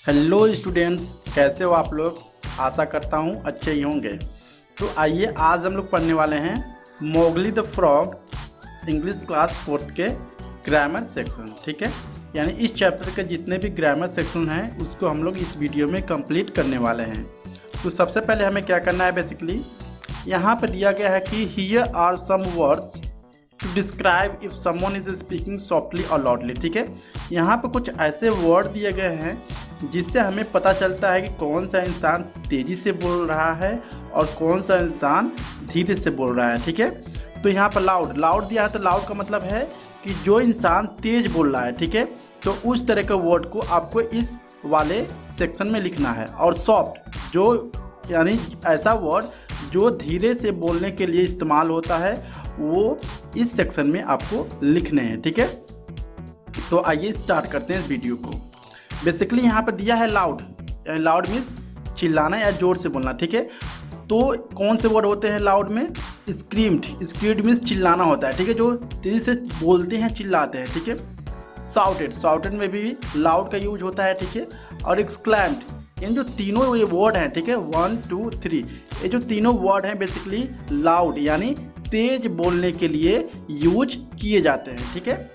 Hello students, कैसे हो आप लोग। आशा करता हूँ अच्छे ही होंगे। तो आइए आज हम लोग पढ़ने वाले हैं Mowgli the frog English class 4th के ग्रामर सेक्शन। ठीक है, यानी इस चैप्टर के जितने भी ग्रामर सेक्शन हैं उसको हम लोग इस वीडियो में कंप्लीट करने वाले हैं। तो सबसे पहले हमें क्या करना है, बेसिकली यहाँ पर दिया गया है कि here are some words to describe if someone is speaking softly और लाउडली। ठीक है, यहाँ पे कुछ ऐसे वर्ड दिए गए हैं जिससे हमें पता चलता है कि कौन सा इंसान तेज़ी से बोल रहा है और कौन सा इंसान धीरे से बोल रहा है। ठीक है, तो यहाँ पर लाउड दिया है, तो लाउड का मतलब है कि जो इंसान तेज़ बोल रहा है। ठीक है, तो उस तरह के वर्ड को आपको इस वाले सेक्शन में लिखना है। और सॉफ्ट जो यानी ऐसा वर्ड जो धीरे से बोलने के लिए इस्तेमाल होता है वो इस सेक्शन में आपको लिखने हैं। ठीक है, तो आइए स्टार्ट करते हैं इस वीडियो को। बेसिकली यहाँ पर दिया है लाउड मीन्स चिल्लाना या ज़ोर से बोलना। ठीक है, तो कौन से वर्ड होते हैं लाउड में? स्क्रीम्ड मीन्स चिल्लाना होता है। ठीक है, जो तेज़ी से बोलते हैं, चिल्लाते हैं। ठीक है, साउटेड में भी लाउड का यूज होता है। ठीक है, और एक्सक्लैम्ड, इन जो तीनों ये वर्ड हैं, ठीक है 1 2 3, ये जो तीनों वर्ड हैं बेसिकली लाउड यानी तेज बोलने के लिए यूज किए जाते हैं। ठीक है,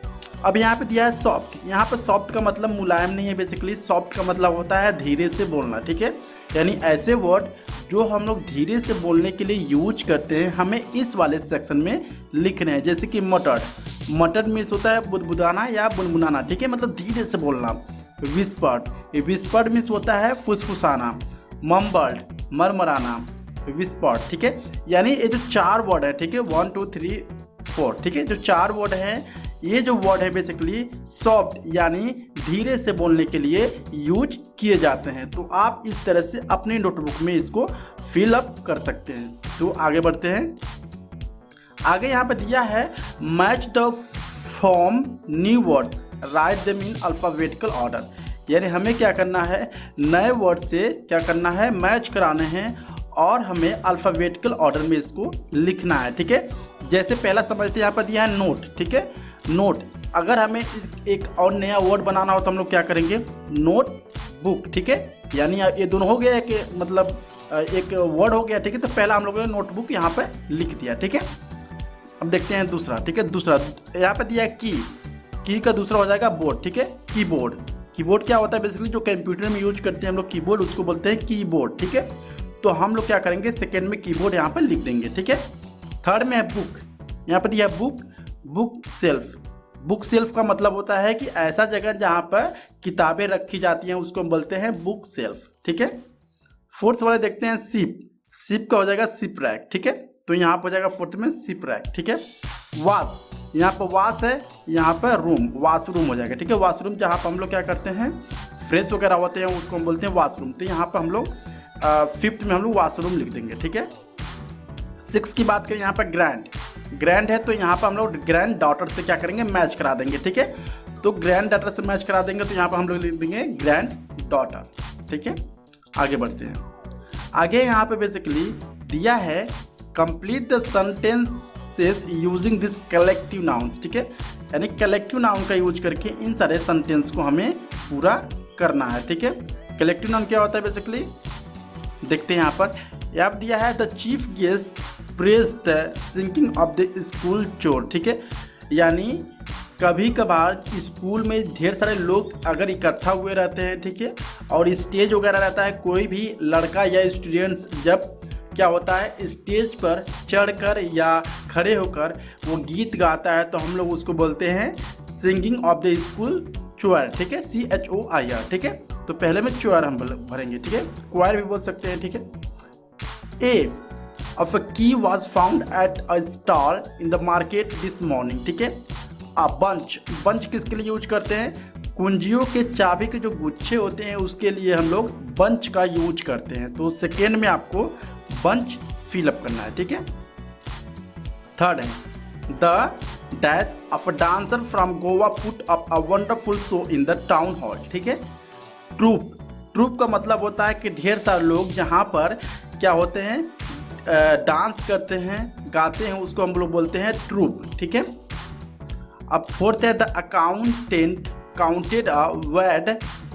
अब यहाँ पे दिया है सॉफ्ट। यहाँ पे सॉफ्ट का मतलब मुलायम नहीं है, बेसिकली सॉफ्ट का मतलब होता है धीरे से बोलना। ठीक है, यानी ऐसे वर्ड जो हम लोग धीरे से बोलने के लिए यूज करते हैं हमें इस वाले सेक्शन में लिखने हैं। जैसे कि मटर्ड मीन्स होता है बुदबुदाना या बुनबुनाना। ठीक है, मतलब धीरे से बोलना। विस्पर्ड मीन्स होता है फुसफुसाना। मम्बल्ड मरमराना। विस्पर्ड, ठीक है, यानी ये जो चार वर्ड है, ठीक है 1 2 3 4, ठीक है, जो चार वर्ड हैं ये जो वर्ड है बेसिकली सॉफ्ट यानी धीरे से बोलने के लिए यूज किए जाते हैं। तो आप इस तरह से अपनी नोटबुक में इसको फिल अप कर सकते हैं। तो आगे बढ़ते हैं। आगे यहाँ पे दिया है match the form new words, write them in alphabetical order. यानी हमें क्या करना है, नए वर्ड से क्या करना है, मैच कराने हैं और हमें अल्फ़ाबेटिकल ऑर्डर में इसको लिखना है। ठीक है, जैसे पहला समझते यहाँ पर दिया है नोट। ठीक है, नोट, अगर हमें एक और नया वर्ड बनाना हो तो हम लोग क्या करेंगे, नोट बुक। ठीक है, यानी ये दोनों हो गया कि मतलब एक वर्ड हो गया। ठीक है, तो पहला हम लोगों ने नोटबुक यहाँ पे लिख दिया। ठीक है, अब देखते हैं दूसरा। ठीक है, दूसरा यहाँ पे दिया है की का दूसरा हो जाएगा बोर्ड। ठीक है, कीबोर्ड क्या होता है, बेसिकली जो कंप्यूटर में यूज करते हैं हम लोग कीबोर्ड, उसको बोलते हैं कीबोर्ड। ठीक है, तो हम लोग क्या करेंगे, सेकेंड में कीबोर्ड यहाँ पर लिख देंगे। ठीक है, थर्ड में है बुक। यहाँ पर दिया बुक सेल्फ का मतलब होता है कि ऐसा जगह जहाँ पर किताबें रखी जाती हैं उसको हम बोलते हैं बुक सेल्फ। ठीक है, फोर्थ वाले देखते हैं शिप का हो जाएगा शिप रैक। ठीक है, तो यहाँ पर हो जाएगा फोर्थ में शिप रैक। ठीक है, वाश, यहाँ पर वाश है, यहाँ पर रूम, वाशरूम हो जाएगा। ठीक है, वाशरूम जहाँ पर हम लोग क्या करते हैं, फ्रेश वगैरह होते हैं उसको हम बोलते हैं वाशरूम। तो यहाँ पर हम लोग फिफ्थ में हम लोग वाशरूम लिख देंगे। ठीक है, 6 की बात करें, यहाँ पर ग्रैंड है, तो यहाँ पर हम लोग ग्रैंड डॉटर से क्या करेंगे, मैच करा देंगे। ठीक है, तो ग्रैंड डॉटर से मैच करा देंगे, तो यहाँ पर हम लोग लिख देंगे ग्रैंड डॉटर। ठीक है, आगे बढ़ते हैं। आगे यहाँ पे बेसिकली दिया है complete the sentences using this collective nouns. ठीक है, यानी कलेक्टिव नाउन का यूज करके इन सारे सेंटेंस को हमें पूरा करना है। ठीक है, कलेक्टिव नाउन क्या होता है बेसिकली देखते हैं। यहाँ पर दिया है the chief guest praise the singing of the school choir. ठीक है, यानी कभी कभार स्कूल में ढेर सारे लोग अगर इकट्ठा हुए रहते हैं, ठीक है, और स्टेज वगैरह रहता है, कोई भी लड़का या स्टूडेंट्स जब क्या होता है स्टेज पर चढ़कर या खड़े होकर वो गीत गाता है तो हम लोग उसको बोलते हैं singing of the school choir. ठीक है, CHOIR। ठीक है, तो पहले में चोर हम भरेंगे। ठीक है, क्वायर भी बोल सकते हैं। ठीक है, ए ऑफ अ की was found at a stall in the market this morning. ठीक है, अ बंच किसके लिए यूज करते हैं, कुंजियों के चाबी के जो गुच्छे होते हैं उसके लिए हम लोग बंच का यूज करते हैं। तो सेकेंड में आपको बंच फिलअप करना है। ठीक है, थर्ड है the dash of a dancer from Goa put up a wonderful show in the town hall. ठीक है, ट्रूप का मतलब होता है कि ढेर सारे लोग जहाँ पर क्या होते हैं डांस करते हैं, गाते हैं, उसको हम लोग बोलते हैं ट्रूप। ठीक है, अब फोर्थ है the accountant counted a wad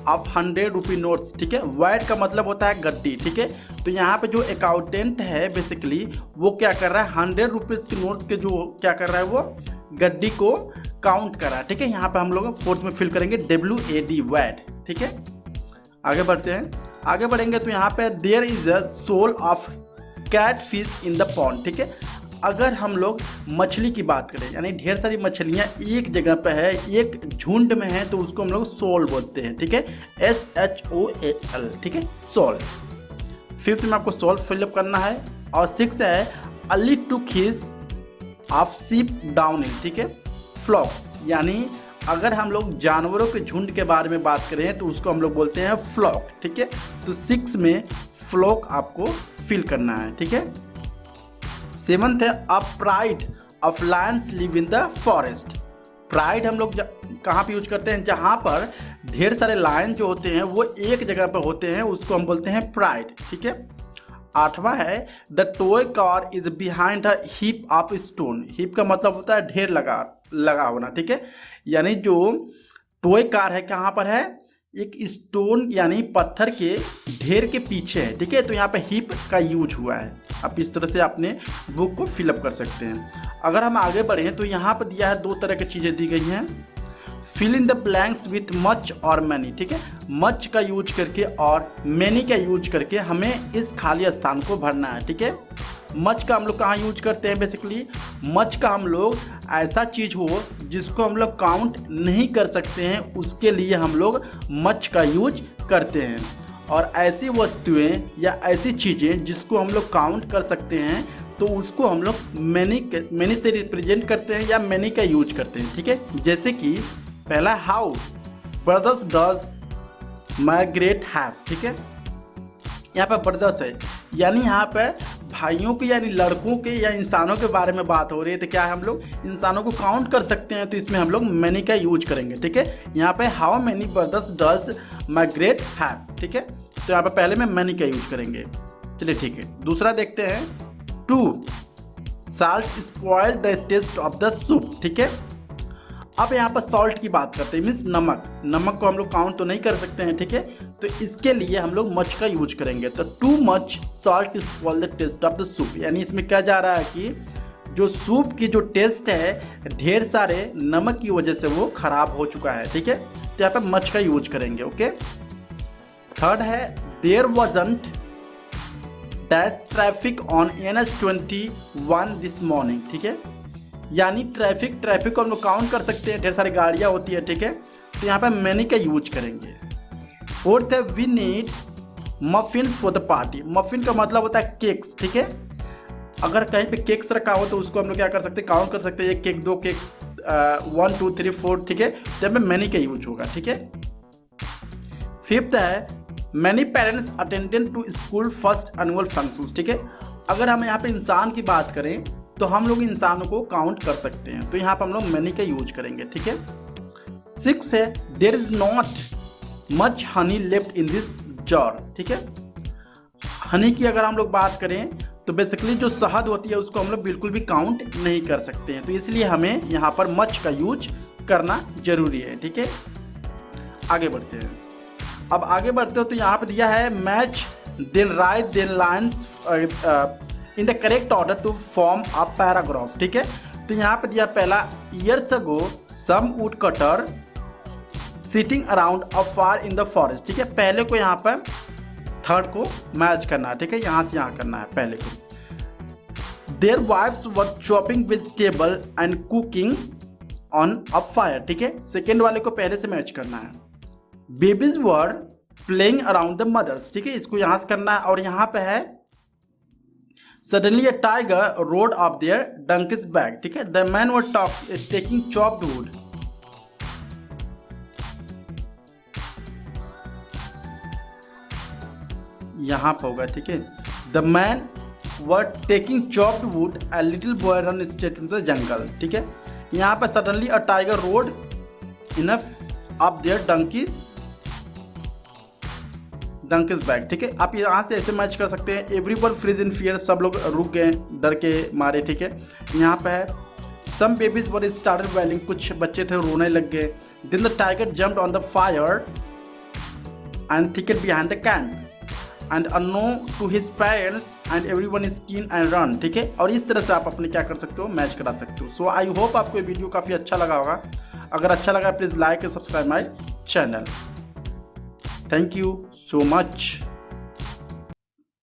of 100 rupee notes, ठीक है। वैट का मतलब होता है गड्डी, ठीक है। तो यहाँ पे जो अकाउंटेंट है बेसिकली वो क्या कर रहा है, 100 रुपीज़ के नोट्स के जो क्या कर रहा है वो गड्डी को काउंट कर रहा है, ठीक है। यहाँ पे हम लोग फोर्थ में फिल करेंगे WAD वैट, ठीक है। आगे बढ़ते हैं, आगे बढ़ेंगे तो यहाँ पे there is a shoal of catfish in the pond, ठीक है। अगर हम लोग मछली की बात करें, यानी ढेर सारी मछलियाँ एक जगह पे है, एक झुंड में है, तो उसको हम लोग सोल बोलते हैं, ठीक है। SHOAL, ठीक है, सोल। फिफ्थ में आपको सोल फिलअप करना है। और 6 है अली टू खीस ऑफ शिप डाउन हिल, ठीक है। फ्लॉक, यानी अगर हम लोग जानवरों के झुंड के बारे में बात करें तो उसको हम लोग बोलते हैं फ्लॉक, ठीक है। तो 6 में फ्लॉक आपको फिल करना है, ठीक है। 7th है a pride of Lions live in the forest. Pride हम लोग कहाँ पे यूज करते हैं, जहाँ पर ढेर सारे लायन जो होते हैं वो एक जगह पर होते हैं, उसको हम बोलते हैं प्राइड, ठीक है। 8वां है the toy car is behind a heap of stone. Heap का मतलब होता है ढेर लगा होना, ठीक है। यानी जो टॉय कार है कहाँ पर है, एक स्टोन यानी पत्थर के ढेर के पीछे है, ठीक है। तो यहाँ पे हीप का यूज हुआ है। आप इस तरह से अपने बुक को फिलअप कर सकते हैं। अगर हम आगे बढ़ें तो यहाँ पर दिया है 2 तरह की चीज़ें दी गई हैं। Fill in the blanks with much और मैनी, ठीक है। मच का यूज करके और मैनी का यूज करके हमें इस खाली स्थान को भरना है, ठीक है। मच का हम लोग कहाँ यूज करते हैं, बेसिकली मच का हम लोग ऐसा चीज़ हो जिसको हम लोग काउंट नहीं कर सकते हैं, उसके लिए हम लोग मच का यूज करते हैं। और ऐसी वस्तुएं या ऐसी चीज़ें जिसको हम लोग काउंट कर सकते हैं तो उसको हम लोग मैनी से रिप्रेजेंट करते हैं या मैनी का यूज करते हैं, ठीक है। जैसे कि पहला how brothers does Margaret have, ठीक है। यहाँ पर ब्रदर्स है, यानी यहाँ पे भाइयों के यानी लड़कों के या इंसानों के बारे में बात हो रही है, तो क्या है हम लोग इंसानों को काउंट कर सकते हैं, तो इसमें हम लोग मैनी का यूज करेंगे, ठीक है। यहाँ पे how many brothers does Margaret have, ठीक है। तो यहाँ पे पहले में मैनी का यूज करेंगे, चलिए ठीक है। दूसरा देखते हैं, too salt spoil the taste of the soup, ठीक है। अब यहाँ पर सॉल्ट की बात करते हैं, मीन्स नमक को हम लोग काउंट तो नहीं कर सकते हैं, ठीक है। तो इसके लिए हम लोग मच का यूज करेंगे। तो too much salt spoil the taste of the soup, यानी इसमें क्या जा रहा है कि जो सूप की जो टेस्ट है ढेर सारे नमक की वजह से वो खराब हो चुका है, ठीक है। तो यहाँ पर मच का यूज करेंगे, ओके। थर्ड है there wasn't dash traffic on NH21 this morning, ठीक है। यानी ट्रैफिक को हम लोग काउंट कर सकते हैं, ढेर सारी गाड़ियाँ होती है, ठीक है। तो यहाँ पे मैनी का यूज करेंगे। फोर्थ है we need muffins for the party. Muffin का मतलब होता है केक्स, ठीक है। अगर कहीं पे केक्स रखा हो तो उसको हम लोग क्या कर सकते हैं, काउंट कर सकते हैं, 1 केक 2 केक 1 2 3 4, ठीक है। तो यहाँ पे मैनी का यूज होगा, ठीक है। फिफ्थ है many parents attended to school first annual functions, ठीक है। अगर हम यहाँ पे इंसान की बात करें तो हम लोग इंसानों को काउंट कर सकते हैं, तो यहाँ पर हम लोग मैनी का यूज करेंगे, ठीक है। 6 है there is not much honey left in this jar, ठीक है। हनी की अगर हम लोग बात करें तो बेसिकली जो शहद होती है उसको हम लोग बिल्कुल भी काउंट नहीं कर सकते हैं, तो इसलिए हमें यहाँ पर मच का यूज करना जरूरी है, ठीक है। आगे बढ़ते हैं, अब आगे बढ़ते हो तो यहाँ पर दिया है match then write then lines in the correct order to form a paragraph, ठीक है। तो यहाँ पे दिया पहला years ago some wood cutter sitting around a fire in the forest, ठीक है। पहले को यहाँ पर थर्ड को मैच करना है, ठीक है, यहाँ से यहाँ करना है पहले को। Their wives were chopping vegetable and cooking on a fire, ठीक है। सेकेंड वाले को पहले से मैच करना है। Babies were playing around the mothers, ठीक है, इसको यहाँ से करना है। और यहाँ पे है suddenly a tiger road of their donkeys bag, ठीक है। The man were taking chopped would, यहाँ पर होगा, ठीक है। The man were taking chopped would a little boy run straight in the jungle, ठीक है। यहाँ पर suddenly a tiger road in of their donkeys bag, ठीक है। आप यहाँ से ऐसे मैच कर सकते हैं। एवरीवन फ्रीज इन फियर, सब लोग रुक गए डर के मारे, ठीक है। यहाँ पे है सम बेबीज वर स्टार्टेड वेलिंग, कुछ बच्चे थे रोने लग गए। Then the tiger jumped on the fire and thicket behind the camp and unknown to his parents and everyone is keen and run। ठीक है, और इस तरह से आप अपने क्या कर सकते हो, मैच करा सकते हो। सो आई होप आपको ये वीडियो काफ़ी अच्छा लगा होगा। अगर अच्छा लगा please like and subscribe my channel. Thank you so much.